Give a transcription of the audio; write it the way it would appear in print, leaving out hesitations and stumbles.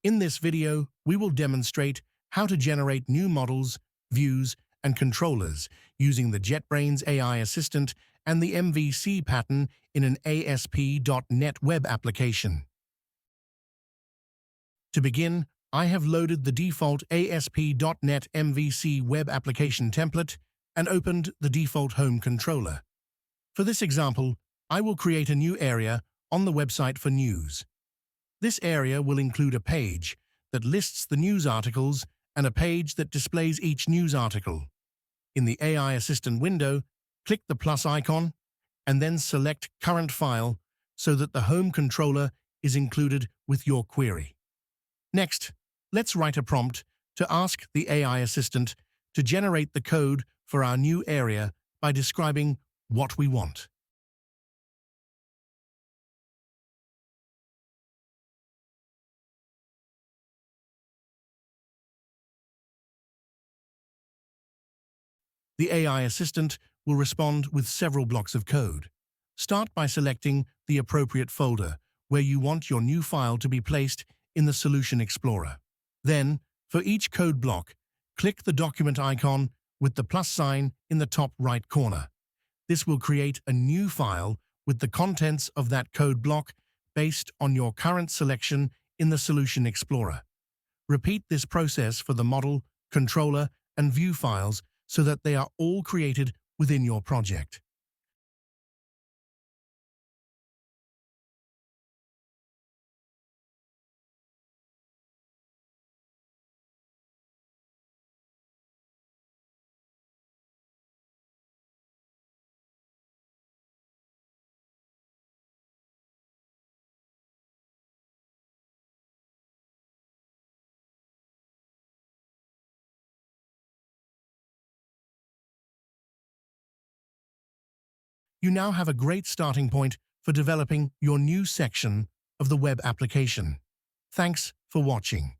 In this video, we will demonstrate how to generate new models, views, and controllers using the JetBrains AI Assistant and the MVC pattern in an ASP.NET web application. To begin, I have loaded the default ASP.NET MVC web application template and opened the default home controller. For this example, I will create a new area on the website for news. This area will include a page that lists the news articles and a page that displays each news article. In the AI Assistant window, click the plus icon and then select Current File so that the home controller is included with your query. Next, let's write a prompt to ask the AI Assistant to generate the code for our new area by describing what we want. The AI Assistant will respond with several blocks of code. Start by selecting the appropriate folder where you want your new file to be placed in the Solution Explorer. Then, for each code block, click the document icon with the plus sign in the top right corner. This will create a new file with the contents of that code block based on your current selection in the Solution Explorer. Repeat this process for the model, controller, and view files so that they are all created within your project. You now have a great starting point for developing your new section of the web application. Thanks for watching.